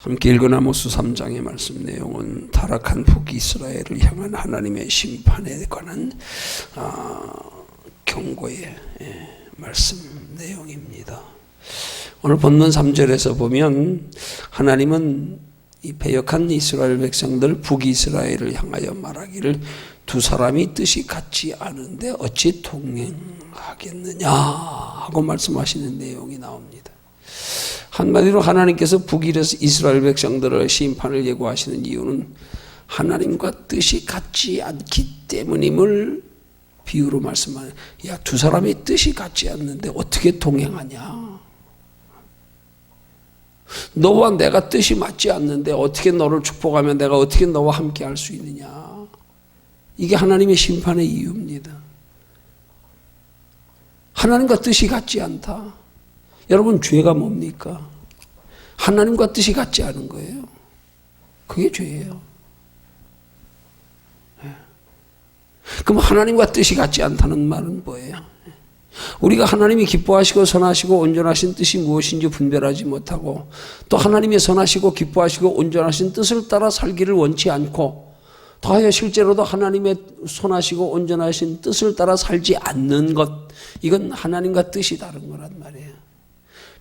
함께 읽은 아모스 3장의 말씀 내용은 타락한 북이스라엘을 향한 하나님의 심판에 관한 경고의 말씀 내용입니다. 오늘 본문 3절에서 보면 하나님은 이 패역한 이스라엘 백성들 북이스라엘을 향하여 말하기를 두 사람이 뜻이 같지 않은데 어찌 동행하겠느냐 하고 말씀하시는 내용이 나옵니다. 한마디로 하나님께서 북이스라엘 백성들의 심판을 예고하시는 이유는 하나님과 뜻이 같지 않기 때문임을 비유로 말씀하는, 야, 두 사람이 뜻이 같지 않는데 어떻게 동행하냐? 너와 내가 뜻이 맞지 않는데 어떻게 너를 축복하면 내가 어떻게 너와 함께 할 수 있느냐? 이게 하나님의 심판의 이유입니다. 하나님과 뜻이 같지 않다. 여러분, 죄가 뭡니까? 하나님과 뜻이 같지 않은 거예요. 그게 죄예요. 그럼 하나님과 뜻이 같지 않다는 말은 뭐예요? 우리가 하나님이 기뻐하시고 선하시고 온전하신 뜻이 무엇인지 분별하지 못하고 또 하나님의 선하시고 기뻐하시고 온전하신 뜻을 따라 살기를 원치 않고 더하여 실제로도 하나님의 선하시고 온전하신 뜻을 따라 살지 않는 것, 이건 하나님과 뜻이 다른 거란 말이에요.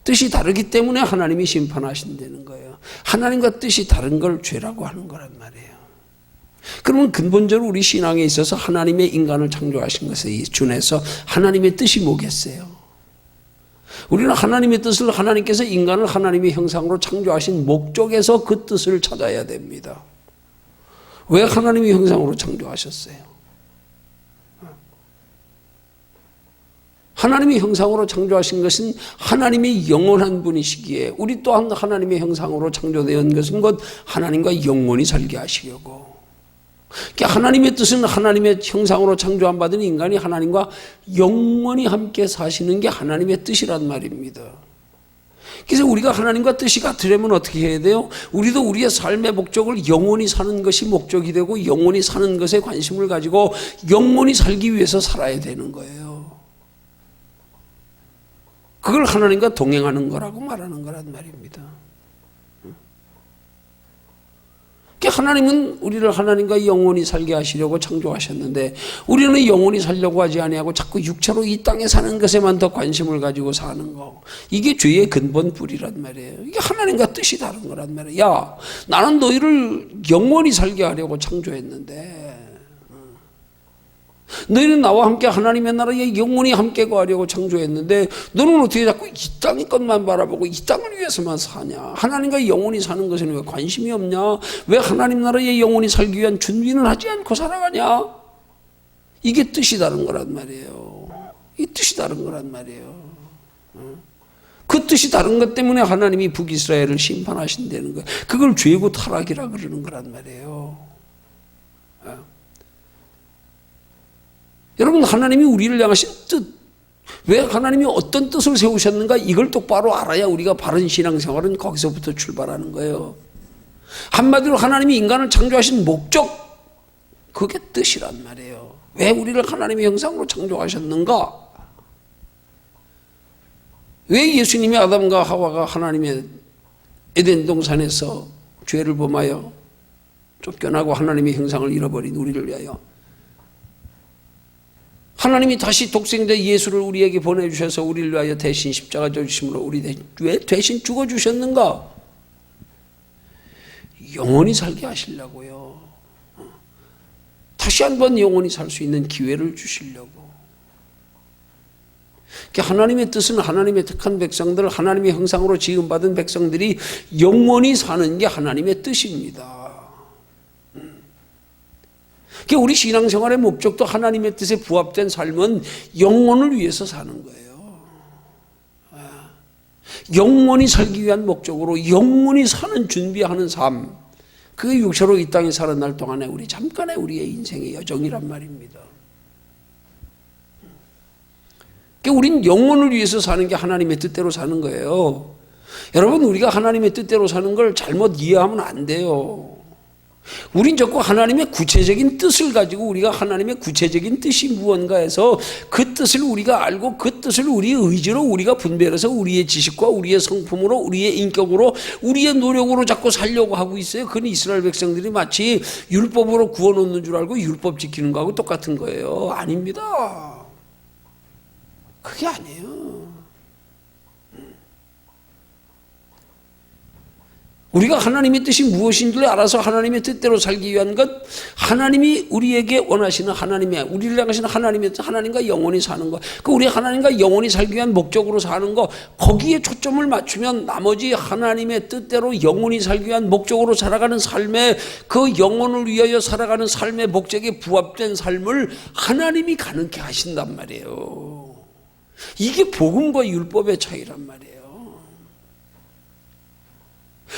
뜻이 다르기 때문에 하나님이 심판하신다는 거예요. 하나님과 뜻이 다른 걸 죄라고 하는 거란 말이에요. 그러면 근본적으로 우리 신앙에 있어서 하나님의 인간을 창조하신 것에 준해서 하나님의 뜻이 뭐겠어요? 우리는 하나님의 뜻을, 하나님께서 인간을 하나님의 형상으로 창조하신 목적에서 그 뜻을 찾아야 됩니다. 왜 하나님의 형상으로 창조하셨어요? 하나님의 형상으로 창조하신 것은 하나님의 영원한 분이시기에 우리 또한 하나님의 형상으로 창조된 것은 곧 하나님과 영원히 살게 하시려고. 그러니까 하나님의 뜻은 하나님의 형상으로 창조한 받은 인간이 하나님과 영원히 함께 사시는 게 하나님의 뜻이란 말입니다. 그래서 우리가 하나님과 뜻이 같으려면 어떻게 해야 돼요? 우리도 우리의 삶의 목적을 영원히 사는 것이 목적이 되고 영원히 사는 것에 관심을 가지고 영원히 살기 위해서 살아야 되는 거예요. 그걸 하나님과 동행하는 거라고 말하는 거란 말입니다. 하나님은 우리를 하나님과 영원히 살게 하시려고 창조하셨는데 우리는 영원히 살려고 하지 아니하고 자꾸 육체로 이 땅에 사는 것에만 더 관심을 가지고 사는 거, 이게 죄의 근본 뿌리란 말이에요. 이게 하나님과 뜻이 다른 거란 말이에요. 야, 나는 너희를 영원히 살게 하려고 창조했는데 너희는 나와 함께 하나님의 나라에 영원히 함께 거하려고 창조했는데 너는 어떻게 자꾸 이 땅의 것만 바라보고 이 땅을 위해서만 사냐? 하나님과 영원히 사는 것에는 왜 관심이 없냐? 왜 하나님 나라에 영원히 살기 위한 준비는 하지 않고 살아가냐? 이게 뜻이 다른 거란 말이에요. 이 뜻이 다른 거란 말이에요. 그 뜻이 다른 것 때문에 하나님이 북이스라엘을 심판하신다는 거예요. 그걸 죄고 타락이라 그러는 거란 말이에요. 여러분, 하나님이 우리를 향하신 뜻, 왜 하나님이 어떤 뜻을 세우셨는가, 이걸 똑바로 알아야 우리가 바른 신앙생활은 거기서부터 출발하는 거예요. 한마디로 하나님이 인간을 창조하신 목적, 그게 뜻이란 말이에요. 왜 우리를 하나님의 형상으로 창조하셨는가? 왜 예수님이 아담과 하와가 하나님의 에덴 동산에서 죄를 범하여 쫓겨나고 하나님의 형상을 잃어버린 우리를 위하여 하나님이 다시 독생자 예수를 우리에게 보내주셔서 우리를 위하여 대신 십자가 져주심으로 우리 왜 대신 죽어주셨는가? 영원히 살게 하시려고요. 다시 한번 영원히 살 수 있는 기회를 주시려고. 하나님의 뜻은 하나님의 택한 백성들, 하나님의 형상으로 지음받은 백성들이 영원히 사는 게 하나님의 뜻입니다. 우리 신앙생활의 목적도 하나님의 뜻에 부합된 삶은 영원을 위해서 사는 거예요. 영원히 살기 위한 목적으로 영원히 사는 준비하는 삶, 그게 육체로 이 땅에 사는 날 동안에 우리 잠깐의 우리의 인생의 여정이란 말입니다. 우린 영원을 위해서 사는 게 하나님의 뜻대로 사는 거예요. 여러분, 우리가 하나님의 뜻대로 사는 걸 잘못 이해하면 안 돼요. 우린 자꾸 하나님의 구체적인 뜻을 가지고 우리가 하나님의 구체적인 뜻이 무언가 해서 그 뜻을 우리가 알고 그 뜻을 우리의 의지로 우리가 분별해서 우리의 지식과 우리의 성품으로 우리의 인격으로 우리의 노력으로 자꾸 살려고 하고 있어요. 그건 이스라엘 백성들이 마치 율법으로 구워놓는 줄 알고 율법 지키는 거하고 똑같은 거예요. 아닙니다. 그게 아니에요. 우리가 하나님의 뜻이 무엇인지를 알아서 하나님의 뜻대로 살기 위한 것, 하나님이 우리에게 원하시는 하나님의, 우리를 향하시는 하나님의 뜻, 하나님과 영원히 사는 것, 그 우리 하나님과 영원히 살기 위한 목적으로 사는 것, 거기에 초점을 맞추면 나머지 하나님의 뜻대로 영원히 살기 위한 목적으로 살아가는 삶의 그 영혼을 위하여 살아가는 삶의 목적에 부합된 삶을 하나님이 가능케 하신단 말이에요. 이게 복음과 율법의 차이란 말이에요.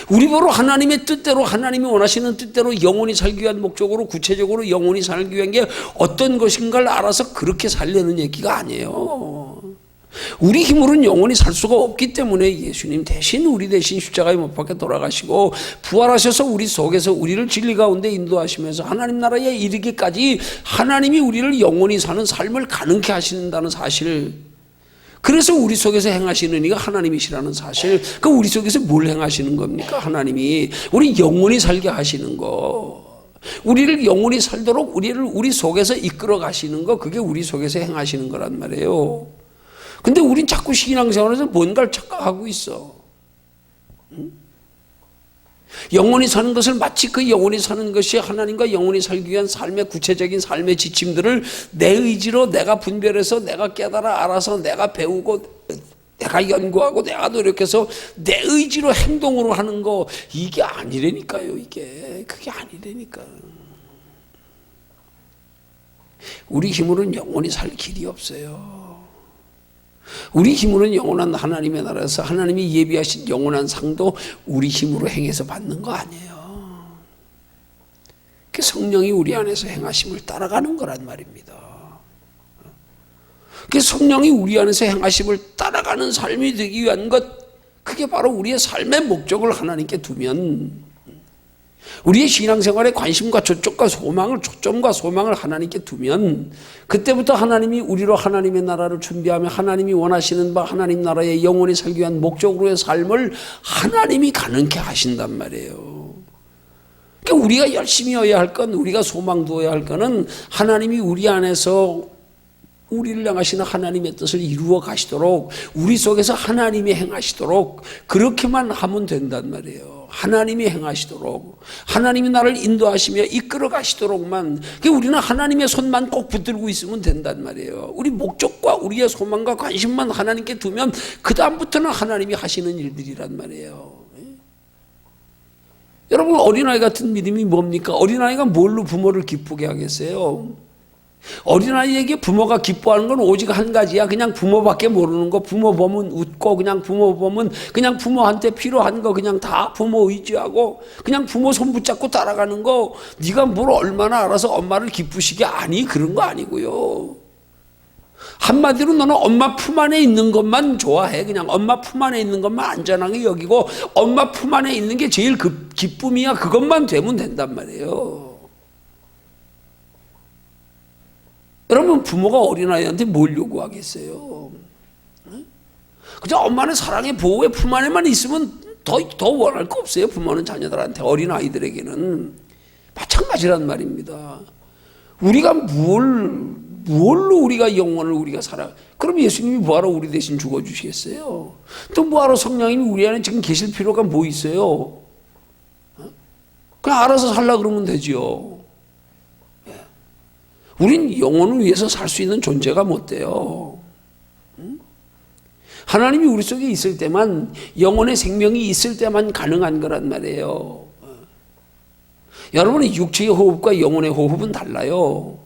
우리 보러 하나님의 뜻대로 하나님이 원하시는 뜻대로 영원히 살기 위한 목적으로 구체적으로 영원히 살기 위한 게 어떤 것인가를 알아서 그렇게 살려는 얘기가 아니에요. 우리 힘으로는 영원히 살 수가 없기 때문에 예수님 대신 우리 대신 십자가에 못 박혀 돌아가시고 부활하셔서 우리 속에서 우리를 진리 가운데 인도하시면서 하나님 나라에 이르기까지 하나님이 우리를 영원히 사는 삶을 가능케 하신다는 사실, 그래서 우리 속에서 행하시는 이가 하나님이시라는 사실, 그 우리 속에서 뭘 행하시는 겁니까? 하나님이 우리 영원히 살게 하시는 거, 우리를 영원히 살도록 우리를 우리 속에서 이끌어 가시는 거, 그게 우리 속에서 행하시는 거란 말이에요. 근데 우린 자꾸 신앙생활에서 뭔가를 착각하고 있어. 응? 영원히 사는 것을 마치 그 영원히 사는 것이 하나님과 영원히 살기 위한 삶의 구체적인 삶의 지침들을 내 의지로 내가 분별해서 내가 깨달아 알아서 내가 배우고 내가 연구하고 내가 노력해서 내 의지로 행동으로 하는 거, 이게 아니라니까요. 이게 그게 아니라니까. 우리 힘으로는 영원히 살 길이 없어요. 우리 힘으로는 영원한 하나님의 나라에서 하나님이 예비하신 영원한 상도 우리 힘으로 행해서 받는 거 아니에요. 그 성령이 우리 안에서 행하심을 따라가는 거란 말입니다. 그 성령이 우리 안에서 행하심을 따라가는 삶이 되기 위한 것, 그게 바로 우리의 삶의 목적을 하나님께 두면, 우리의 신앙생활에 관심과 초점과 소망을 하나님께 두면, 그때부터 하나님이 우리로 하나님의 나라를 준비하며 하나님이 원하시는 바 하나님 나라에 영원히 살기 위한 목적으로의 삶을 하나님이 가능케 하신단 말이에요. 그러니까 우리가 열심히 해야 할 건, 우리가 소망 두어야 할 거는 하나님이 우리 안에서 우리를 향하시는 하나님의 뜻을 이루어 가시도록, 우리 속에서 하나님이 행하시도록 그렇게만 하면 된단 말이에요. 하나님이 행하시도록, 하나님이 나를 인도하시며 이끌어 가시도록만, 우리는 하나님의 손만 꼭 붙들고 있으면 된단 말이에요. 우리 목적과 우리의 소망과 관심만 하나님께 두면 그 다음부터는 하나님이 하시는 일들이란 말이에요. 여러분, 어린아이 같은 믿음이 뭡니까? 어린아이가 뭘로 부모를 기쁘게 하겠어요? 어린아이에게 부모가 기뻐하는 건 오직 한 가지야. 그냥 부모밖에 모르는 거. 부모 보면 웃고, 그냥 부모 보면 그냥 부모한테 필요한 거 그냥 다 부모 의지하고 그냥 부모 손 붙잡고 따라가는 거. 네가 뭘 얼마나 알아서 엄마를 기쁘시게 아니? 그런 거 아니고요. 한마디로 너는 엄마 품 안에 있는 것만 좋아해. 그냥 엄마 품 안에 있는 것만 안전하게 여기고 엄마 품 안에 있는 게 제일 기쁨이야. 그것만 되면 된단 말이에요. 여러분, 부모가 어린아이한테 뭘 요구하겠어요? 그저 엄마는 사랑의 보호의 품 안에만 있으면 더 원할 거 없어요. 부모는 자녀들한테, 어린아이들에게는. 마찬가지란 말입니다. 우리가 뭘로 우리가 영혼을 우리가 살아? 그럼 예수님이 뭐하러 우리 대신 죽어주시겠어요? 또 뭐하러 성령님이 우리 안에 지금 계실 필요가 뭐 있어요? 그냥 알아서 살라 그러면 되지요. 우린 영혼을 위해서 살 수 있는 존재가 못 돼요. 하나님이 우리 속에 있을 때만, 영혼의 생명이 있을 때만 가능한 거란 말이에요. 여러분의 육체의 호흡과 영혼의 호흡은 달라요.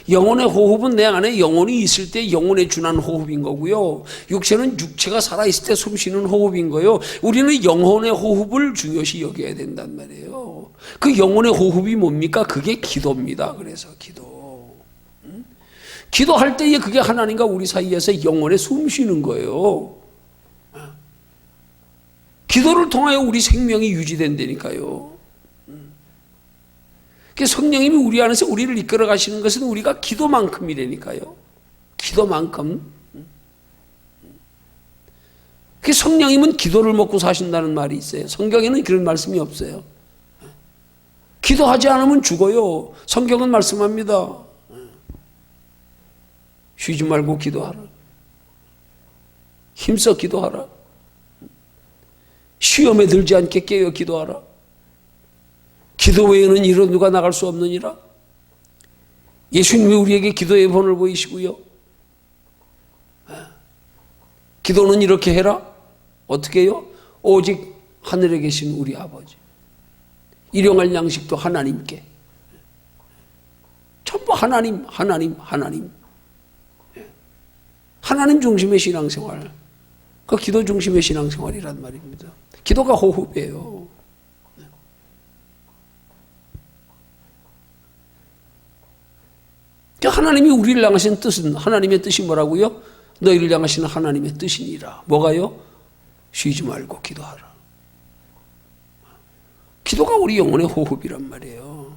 영혼의 호흡은 내 안에 영혼이 있을 때 영혼에 준한 호흡인 거고요. 육체는 육체가 살아있을 때 숨쉬는 호흡인 거예요. 우리는 영혼의 호흡을 중요시 여겨야 된단 말이에요. 그 영혼의 호흡이 뭡니까? 그게 기도입니다. 그래서 기도. 기도할 때에 그게 하나님과 우리 사이에서 영혼에 숨쉬는 거예요. 기도를 통하여 우리 생명이 유지된다니까요. 성령님이 우리 안에서 우리를 이끌어 가시는 것은 우리가 기도만큼이라니까요. 기도만큼. 성령님은 기도를 먹고 사신다는 말이 있어요. 성경에는 그런 말씀이 없어요. 기도하지 않으면 죽어요. 성경은 말씀합니다. 쉬지 말고 기도하라. 힘써 기도하라. 시험에 들지 않게 깨어 기도하라. 기도 외에는 이로 누가 나갈 수 없느니라. 예수님이 우리에게 기도의 본을 보이시고요. 기도는 이렇게 해라. 어떻게 해요? 오직 하늘에 계신 우리 아버지. 일용할 양식도 하나님께. 전부 하나님, 하나님, 하나님. 하나님 중심의 신앙생활. 그 기도 중심의 신앙생활이란 말입니다. 기도가 호흡이에요. 하나님이 우리를 향하신 뜻은, 하나님의 뜻이 뭐라고요? 너희를 향하시는 하나님의 뜻이니라. 뭐가요? 쉬지 말고 기도하라. 기도가 우리 영혼의 호흡이란 말이에요.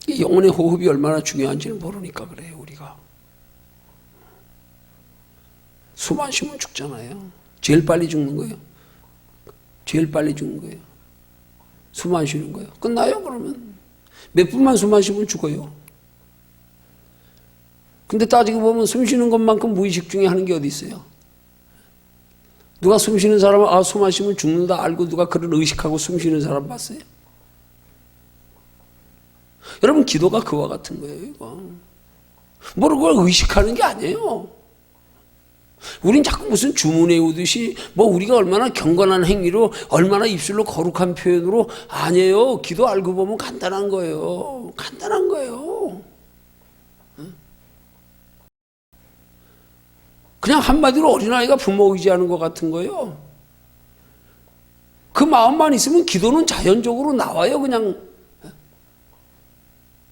이 영혼의 호흡이 얼마나 중요한지는 모르니까 그래요, 우리가. 숨 안 쉬면 죽잖아요. 제일 빨리 죽는 거예요. 제일 빨리 죽는 거예요. 숨 안 쉬는 거예요. 끝나요, 그러면. 몇 분만 숨 안 쉬면 죽어요. 근데 따지고 보면 숨 쉬는 것만큼 무의식 중에 하는 게 어디 있어요? 누가 숨 쉬는 사람은 숨 안 쉬면 죽는다 알고 누가 그런 의식하고 숨 쉬는 사람 봤어요? 여러분, 기도가 그와 같은 거예요, 이거. 그걸 의식하는 게 아니에요. 우린 자꾸 무슨 주문 외우듯이 우리가 얼마나 경건한 행위로 얼마나 입술로 거룩한 표현으로 아니에요. 기도 알고 보면 간단한 거예요. 간단한 거예요. 그냥 한마디로 어린아이가 부모 의지하는 것 같은 거예요. 그 마음만 있으면 기도는 자연적으로 나와요. 그냥.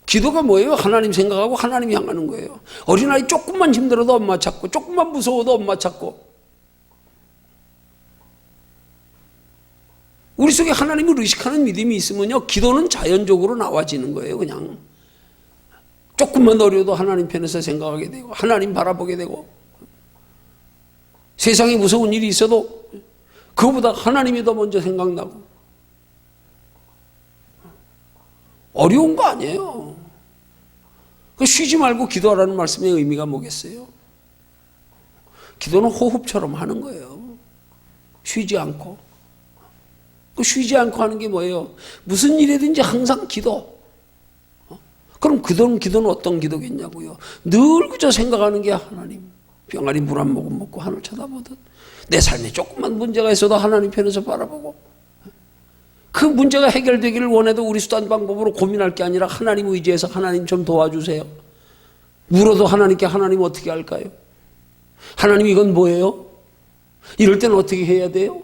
기도가 뭐예요? 하나님 생각하고 하나님 향하는 거예요. 어린아이 조금만 힘들어도 엄마 찾고, 조금만 무서워도 엄마 찾고. 우리 속에 하나님을 의식하는 믿음이 있으면요, 기도는 자연적으로 나와지는 거예요. 그냥. 조금만 어려워도 하나님 편에서 생각하게 되고, 하나님 바라보게 되고, 세상에 무서운 일이 있어도 그거보다 하나님이 더 먼저 생각나고. 어려운 거 아니에요. 쉬지 말고 기도하라는 말씀의 의미가 뭐겠어요? 기도는 호흡처럼 하는 거예요. 쉬지 않고. 쉬지 않고 하는 게 뭐예요? 무슨 일이든지 항상 기도. 그럼 기도는 어떤 기도겠냐고요? 늘 그저 생각하는 게 하나님. 병아리 물 한 모금 먹고 하늘 쳐다보듯 내 삶에 조금만 문제가 있어도 하나님 편에서 바라보고, 그 문제가 해결되기를 원해도 우리 수단 방법으로 고민할 게 아니라 하나님 의지해서 하나님 좀 도와주세요. 물어도 하나님께 하나님 어떻게 할까요? 하나님 이건 뭐예요? 이럴 때는 어떻게 해야 돼요?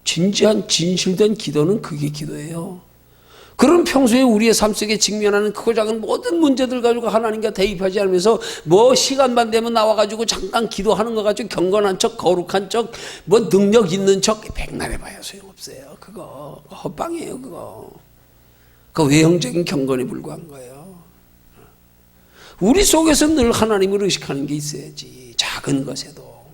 진지한 진실된 기도는 그게 기도예요. 그럼 평소에 우리의 삶 속에 직면하는 크고 작은 모든 문제들 가지고 하나님과 대입하지 않으면서 시간만 되면 나와가지고 잠깐 기도하는 거 가지고 경건한 척, 거룩한 척, 능력 있는 척 백날해봐야 소용없어요. 그거 헛방이에요. 그거 외형적인 경건에 불과한 거예요. 우리 속에서 늘 하나님을 의식하는 게 있어야지. 작은 것에도.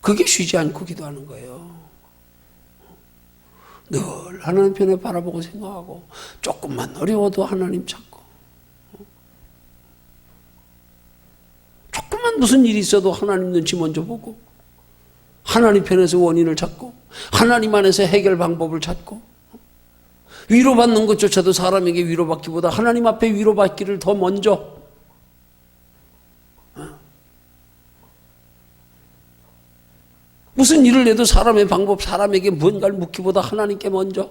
그게 쉬지 않고 기도하는 거예요. 늘 하나님 편에 바라보고 생각하고, 조금만 어려워도 하나님 찾고, 조금만 무슨 일이 있어도 하나님 눈치 먼저 보고, 하나님 편에서 원인을 찾고, 하나님 안에서 해결 방법을 찾고, 위로받는 것조차도 사람에게 위로받기보다 하나님 앞에 위로받기를 더 먼저, 무슨 일을 해도 사람의 방법, 사람에게 무언가를 묻기보다 하나님께 먼저.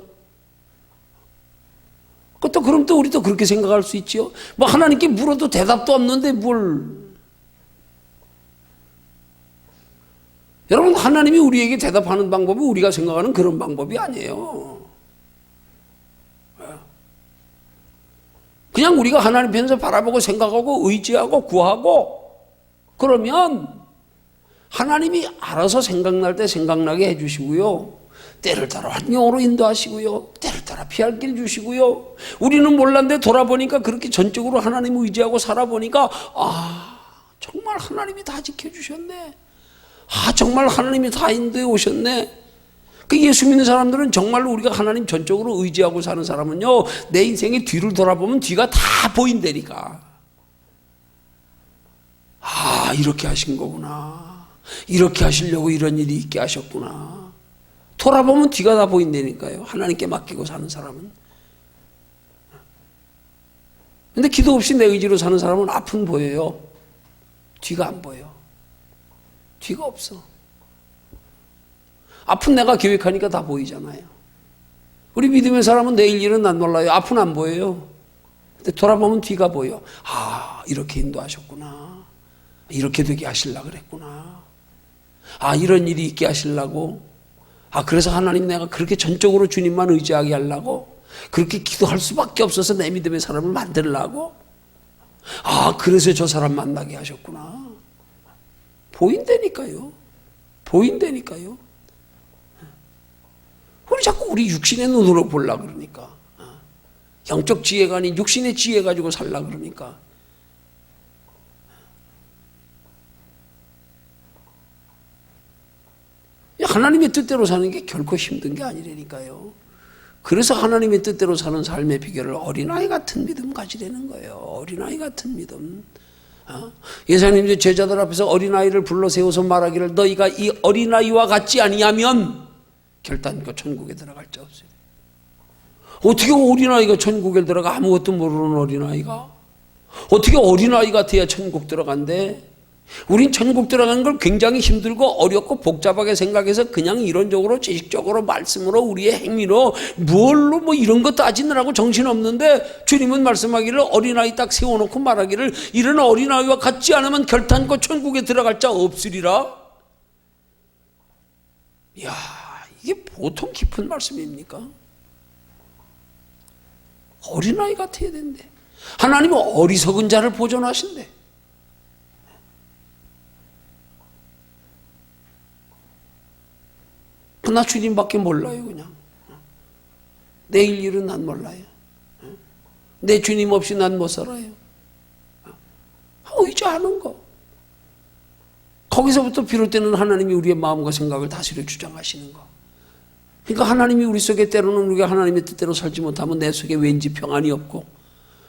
그럼 또 우리도 그렇게 생각할 수 있지요. 하나님께 물어도 대답도 없는데 뭘. 여러분, 하나님이 우리에게 대답하는 방법은 우리가 생각하는 그런 방법이 아니에요. 그냥 우리가 하나님 편에서 바라보고 생각하고 의지하고 구하고 그러면 하나님이 알아서 생각날 때 생각나게 해주시고요. 때를 따라 환경으로 인도하시고요. 때를 따라 피할 길 주시고요. 우리는 몰랐는데 돌아보니까 그렇게 전적으로 하나님 의지하고 살아보니까 정말 하나님이 다 지켜주셨네. 정말 하나님이 다 인도해 오셨네. 그 예수 믿는 사람들은 정말로 우리가 하나님 전적으로 의지하고 사는 사람은요, 내 인생의 뒤를 돌아보면 뒤가 다 보인다니까. 이렇게 하신 거구나. 이렇게 하시려고 이런 일이 있게 하셨구나. 돌아보면 뒤가 다 보인다니까요. 하나님께 맡기고 사는 사람은. 근데 기도 없이 내 의지로 사는 사람은 앞은 보여요. 뒤가 안 보여. 뒤가 없어. 앞은 내가 계획하니까 다 보이잖아요. 우리 믿음의 사람은 내일 일은 안 몰라요. 앞은 안 보여요. 근데 돌아보면 뒤가 보여. 이렇게 인도하셨구나. 이렇게 되게 하시려고 그랬구나. 이런 일이 있게 하시려고. 그래서 하나님 내가 그렇게 전적으로 주님만 의지하게 하려고. 그렇게 기도할 수밖에 없어서 내 믿음의 사람을 만들려고. 그래서 저 사람 만나게 하셨구나. 보인다니까요. 보인다니까요. 우리 자꾸 우리 육신의 눈으로 보려고 그러니까. 영적 지혜가 아닌 육신의 지혜 가지고 살려고 그러니까. 하나님의 뜻대로 사는 게 결코 힘든 게 아니라니까요. 그래서 하나님의 뜻대로 사는 삶의 비결을 어린아이 같은 믿음 가지라는 거예요. 어린아이 같은 믿음. 예수님이 제자들 앞에서 어린아이를 불러 세워서 말하기를 너희가 이 어린아이와 같지 아니하면 결단코 천국에 들어갈 자 없어요. 어떻게 어린아이가 천국에 들어가? 아무것도 모르는 어린아이가. 어떻게 어린아이가 돼야 천국 들어간대? 우린 천국 들어가는 걸 굉장히 힘들고 어렵고 복잡하게 생각해서 그냥 이론적으로 지식적으로 말씀으로 우리의 행위로 뭘로 이런 거 따지느라고 정신없는데 주님은 말씀하기를 어린아이 딱 세워놓고 말하기를 이런 어린아이와 같지 않으면 결단코 천국에 들어갈 자 없으리라. 이야, 이게 보통 깊은 말씀입니까? 어린아이 같아야 된대. 하나님은 어리석은 자를 보존하신대. 나 주님밖에 몰라요. 그냥 내일 일은 난 몰라요. 내 주님 없이 난 못 살아요. 의지하는 거. 거기서부터 비롯되는 하나님이 우리의 마음과 생각을 다스려 주장하시는 거. 그러니까 하나님이 우리 속에 때로는 우리가 하나님의 뜻대로 살지 못하면 내 속에 왠지 평안이 없고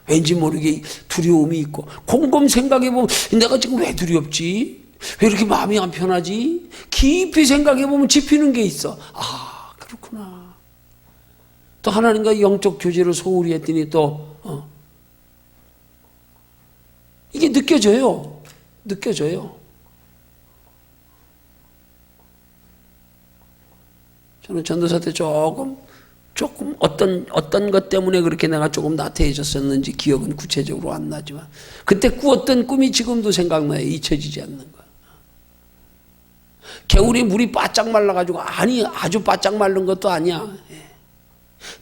왠지 모르게 두려움이 있고 곰곰 생각해보면 내가 지금 왜 두렵지? 왜 이렇게 마음이 안 편하지? 깊이 생각해보면 짚히는 게 있어. 그렇구나. 또 하나님과 영적 교제를 소홀히 했더니 또 이게 느껴져요. 느껴져요. 저는 전도사 때 조금 어떤 것 때문에 그렇게 내가 조금 나태해졌었는지 기억은 구체적으로 안 나지만 그때 꾸었던 꿈이 지금도 생각나요. 잊혀지지 않는 거. 겨울에 물이 바짝 말라가지고 아주 바짝 마른 것도 아니야.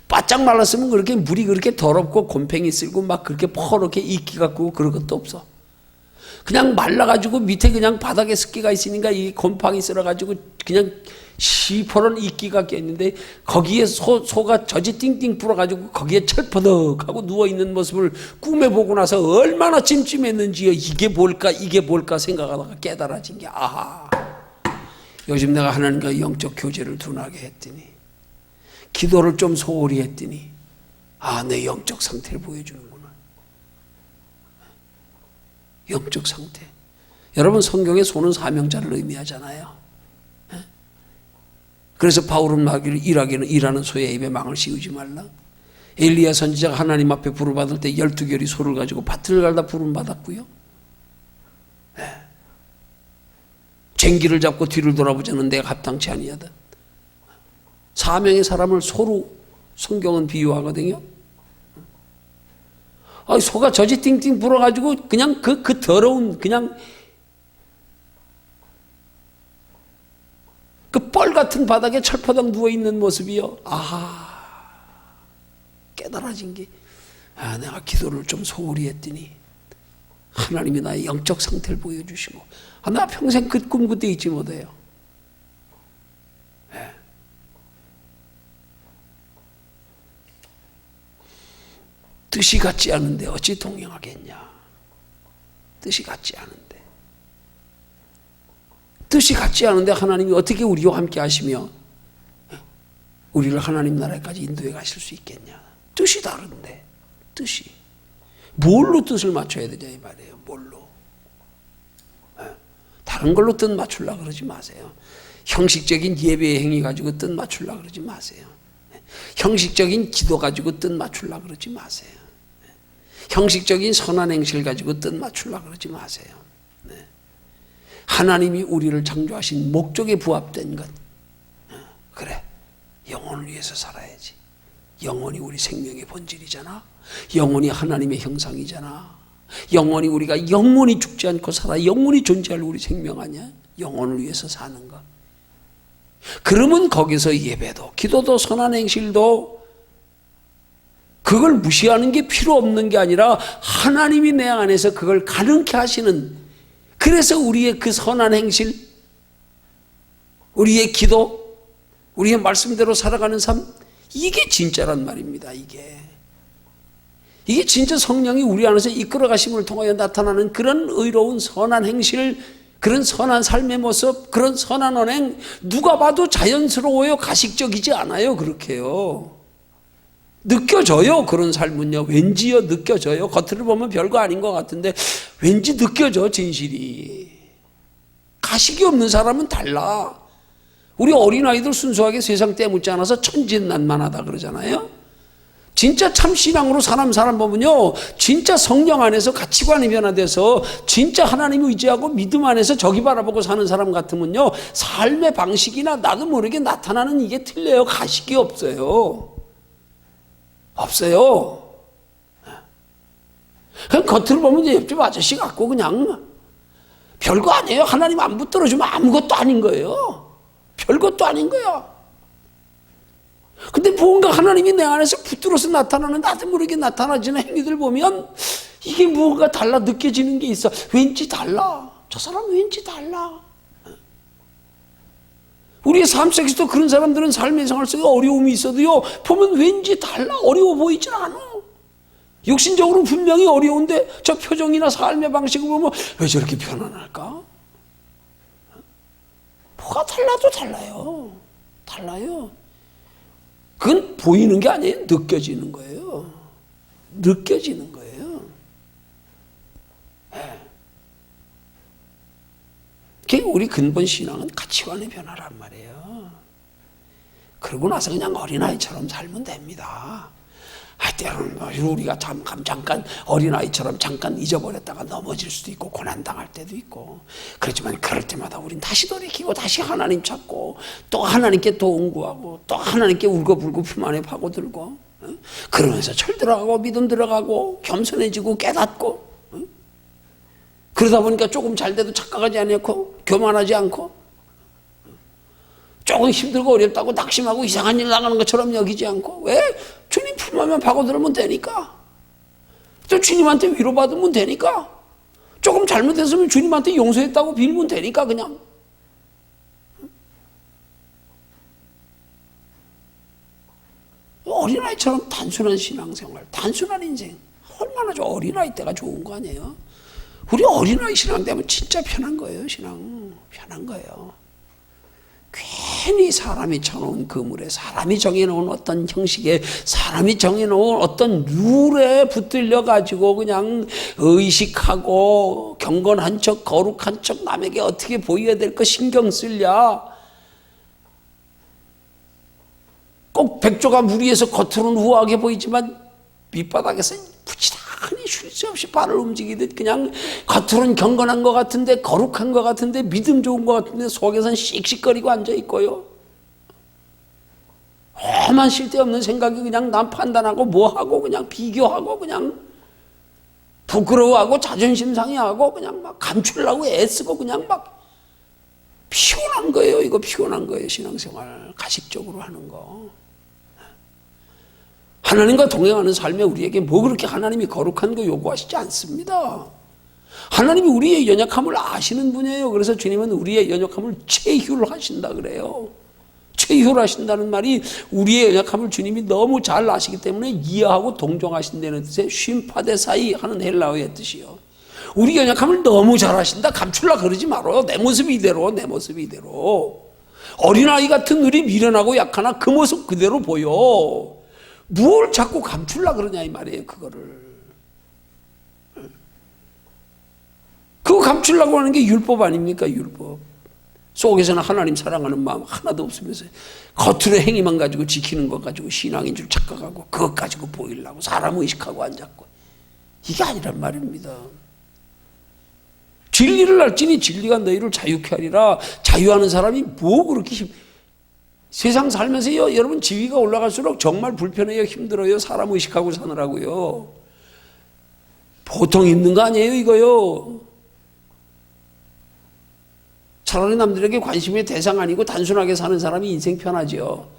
바짝 말랐으면 그렇게 물이 그렇게 더럽고 곰팡이 쓸고 막 그렇게 퍼렇게 이끼 갖고 그런 것도 없어. 그냥 말라가지고 밑에 그냥 바닥에 습기가 있으니까 이 곰팡이 쓸어가지고 그냥 시퍼런 이끼가 껴있는데 거기에 소가 젖이 띵띵 불어가지고 거기에 철퍼덕하고 누워있는 모습을 꿈에 보고 나서 얼마나 찜찜했는지요. 이게 뭘까 생각하다가 깨달아진 게 요즘 내가 하나님과 영적 교제를 둔하게 했더니 기도를 좀 소홀히 했더니 내 영적 상태를 보여주는구나. 영적 상태. 여러분 성경에 소는 사명자를 의미하잖아요. 그래서 바울은 말하기를 일하는 소의 입에 망을 씌우지 말라. 엘리야 선지자가 하나님 앞에 부름받을 때 12결이 소를 가지고 밭을 갈다 부름받았고요. 쟁기를 잡고 뒤를 돌아보자는 내가 합당치 아니하다. 사명의 사람을 소로 성경은 비유하거든요. 소가 젖이 띵띵 불어가지고 그냥 그 더러운 그냥 그 뻘 같은 바닥에 철퍼덕 누워있는 모습이요. 깨달아진 게 내가 기도를 좀 소홀히 했더니 하나님이 나의 영적 상태를 보여주시고 나 평생 그 꿈 그때 잊지 못해요. 뜻이 같지 않은데 어찌 동행하겠냐. 뜻이 같지 않은데. 뜻이 같지 않은데 하나님이 어떻게 우리와 함께 하시며 우리를 하나님 나라까지 인도해 가실 수 있겠냐. 뜻이 다른데. 뜻이. 뭘로 뜻을 맞춰야 되냐 이 말이에요. 뭘로. 다른 걸로 뜻 맞추려고 그러지 마세요. 형식적인 예배의 행위 가지고 뜻 맞추려고 그러지 마세요. 형식적인 기도 가지고 뜻 맞추려고 그러지 마세요. 형식적인 선한 행실 가지고 뜻 맞추려고 그러지 마세요. 하나님이 우리를 창조하신 목적에 부합된 것. 그래, 영혼을 위해서 살아야지. 영혼이 우리 생명의 본질이잖아. 영혼이 하나님의 형상이잖아. 영혼이 우리가 영원히 죽지 않고 살아 영원히 존재할 우리 생명 아니야? 영혼을 위해서 사는 것. 그러면 거기서 예배도 기도도 선한 행실도 그걸 무시하는 게 필요 없는 게 아니라 하나님이 내 안에서 그걸 가능케 하시는, 그래서 우리의 그 선한 행실, 우리의 기도, 우리의 말씀대로 살아가는 삶, 이게 진짜란 말입니다. 이게 진짜 성령이 우리 안에서 이끌어 가심을 통하여 나타나는 그런 의로운 선한 행실, 그런 선한 삶의 모습, 그런 선한 언행, 누가 봐도 자연스러워요. 가식적이지 않아요. 그렇게요. 느껴져요. 그런 삶은요. 왠지요. 느껴져요. 겉으로 보면 별거 아닌 것 같은데 왠지 느껴져. 진실이. 가식이 없는 사람은 달라. 우리 어린아이들 순수하게 세상 때묻지 않아서 천진난만하다 그러잖아요. 진짜 참 신앙으로 사람 보면요, 진짜 성령 안에서 가치관이 변화돼서 진짜 하나님 의지하고 믿음 안에서 저기 바라보고 사는 사람 같으면요, 삶의 방식이나 나도 모르게 나타나는 이게 틀려요. 가식이 없어요. 그냥 겉으로 보면 이제 옆집 아저씨 같고 그냥 별거 아니에요. 하나님 안 붙들어주면 아무것도 아닌 거예요. 별것도 아닌 거야. 근데 뭔가 하나님이 내 안에서 붙들어서 나타나는, 나도 모르게 나타나지는 행위들 보면 이게 뭔가 달라 느껴지는 게 있어. 왠지 달라. 저 사람 왠지 달라. 우리의 삶 속에서도 그런 사람들은 삶의 생활 속에 어려움이 있어도요, 보면 왠지 달라. 어려워 보이질 않아. 육신적으로 분명히 어려운데 저 표정이나 삶의 방식을 보면 왜 저렇게 편안할까? 뭐가 달라도 달라요. 그건 보이는 게 아니에요. 느껴지는 거예요. 우리 근본 신앙은 가치관의 변화란 말이에요. 그러고 나서 그냥 어린아이처럼 살면 됩니다. 때로는 우리가 잠깐 어린아이처럼 잠깐 잊어버렸다가 넘어질 수도 있고 고난당할 때도 있고, 그렇지만 그럴 때마다 우린 다시 돌이키고 다시 하나님 찾고 또 하나님께 또 온구하고 또 하나님께 울고불고 품 안에 파고들고, 그러면서 철 들어가고 믿음 들어가고 겸손해지고 깨닫고, 그러다 보니까 조금 잘 돼도 착각하지 않고 교만하지 않고, 조금 힘들고 어렵다고 낙심하고 이상한 일 나가는 것처럼 여기지 않고, 왜? 주님 품 안에 파고들면 되니까. 또 주님한테 위로받으면 되니까. 조금 잘못했으면 주님한테 용서했다고 빌면 되니까 그냥. 어린아이처럼 단순한 신앙생활, 단순한 인생, 얼마나 어린아이 때가 좋은 거 아니에요? 우리 어린아이 신앙 때면 진짜 편한 거예요. 신앙 편한 거예요. 괜히 사람이 쳐놓은 그물에, 사람이 정해놓은 어떤 형식에, 사람이 정해놓은 어떤 룰에 붙들려 가지고 그냥 의식하고 경건한 척 거룩한 척 남에게 어떻게 보여야 될 거 신경 쓰랴. 꼭 백조가 무리해서 겉으로는 우아하게 보이지만 밑바닥에서 부지런히 쉴 새 없이 발을 움직이듯 그냥 겉으로는 경건한 것 같은데, 거룩한 것 같은데, 믿음 좋은 것 같은데 속에서는 씩씩거리고 앉아있고요. 험한 쓸데없는 생각이 그냥 남 판단하고 뭐하고 그냥 비교하고 그냥 부끄러워하고 자존심 상해하고 그냥 막 감추려고 애쓰고 그냥 막 피곤한 거예요. 이거 피곤한 거예요. 신앙생활 가식적으로 하는 거. 하나님과 동행하는 삶에 우리에게 뭐 그렇게 하나님이 거룩한 거 요구하시지 않습니다. 하나님이 우리의 연약함을 아시는 분이에요. 그래서 주님은 우리의 연약함을 체휼하신다 그래요. 체휼하신다는 말이 우리의 연약함을 주님이 너무 잘 아시기 때문에 이해하고 동정하신다는 뜻의 쉼파데사이 하는 헬라어의 뜻이요. 우리 연약함을 너무 잘 아신다. 감출라 그러지 말아요. 내 모습 이대로, 내 모습 이대로. 어린아이 같은 우리 미련하고 약하나 그 모습 그대로 보여. 뭘 자꾸 감출라 그러냐 이 말이에요. 그거를. 그거 감추려고 하는 게 율법 아닙니까? 율법. 속에서는 하나님 사랑하는 마음 하나도 없으면서 겉으로 행위만 가지고 지키는 것 가지고 신앙인 줄 착각하고 그것 가지고 보이려고 사람 의식하고 앉았고. 이게 아니란 말입니다. 진리를 알지니 진리가 너희를 자유케 하리라. 자유하는 사람이 뭐 그렇게 세상 살면서 여러분 지위가 올라갈수록 정말 불편해요. 힘들어요. 사람 의식하고 사느라고요. 보통 힘든 거 아니에요 이거요. 차라리 남들에게 관심의 대상 아니고 단순하게 사는 사람이 인생 편하죠.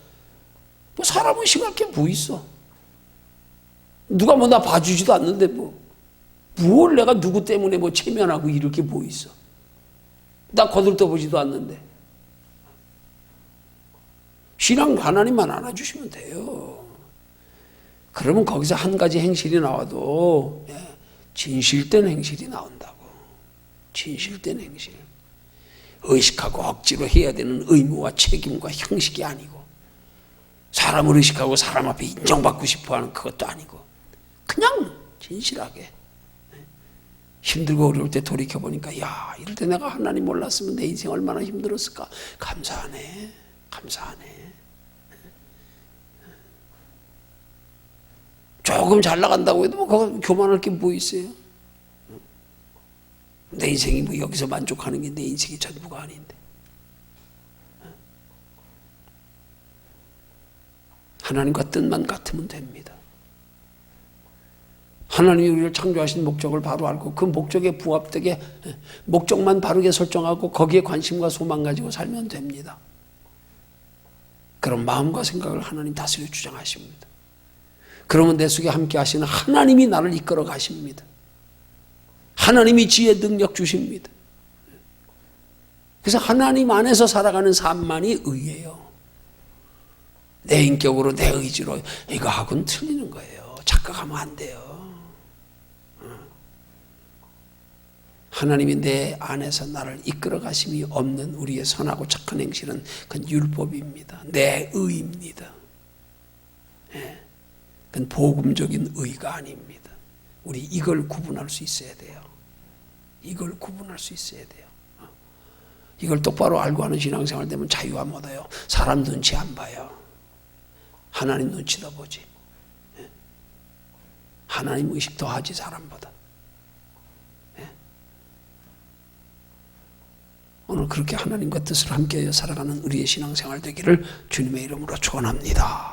뭐 사람 의식할 게 뭐 있어. 누가 뭐 나 봐주지도 않는데 뭘 내가 누구 때문에 뭐 체면하고 이럴 게 뭐 있어. 나 거들떠보지도 않는데. 신앙 하나님만 안아주시면 돼요. 그러면 거기서 한 가지 행실이 나와도 진실된 행실이 나온다고. 진실된 행실. 의식하고 억지로 해야 되는 의무와 책임과 형식이 아니고 사람을 의식하고 사람 앞에 인정받고 싶어하는 그것도 아니고 그냥 진실하게 힘들고 어려울 때 돌이켜보니까 야 이럴 때 내가 하나님 몰랐으면 내 인생 얼마나 힘들었을까. 감사하네. 감사하네. 조금 잘 나간다고 해도 그거 교만할 게 뭐 있어요. 내 인생이 뭐 여기서 만족하는 게 내 인생이 전부가 아닌데. 하나님과 뜻만 같으면 됩니다. 하나님이 우리를 창조하신 목적을 바로 알고 그 목적에 부합되게 목적만 바르게 설정하고 거기에 관심과 소망 가지고 살면 됩니다. 그런 마음과 생각을 하나님 다스려 주장하십니다. 그러면 내 속에 함께 하시는 하나님이 나를 이끌어 가십니다. 하나님이 지혜 능력 주십니다. 그래서 하나님 안에서 살아가는 삶만이 의예요. 내 인격으로 내 의지로 이거 하고는 틀리는 거예요. 착각하면 안 돼요. 하나님이 내 안에서 나를 이끌어 가심이 없는 우리의 선하고 착한 행실은 그건 율법입니다. 내 의입니다. 그건 복음적인 의가 아닙니다. 우리 이걸 구분할 수 있어야 돼요. 이걸 구분할 수 있어야 돼요. 이걸 똑바로 알고 하는 신앙생활 되면 자유함 얻어요. 사람 눈치 안 봐요. 하나님 눈치도 보지. 하나님 의식 더 하지 사람보다. 오늘 그렇게 하나님과 뜻을 함께 살아가는 우리의 신앙생활 되기를 주님의 이름으로 축원합니다.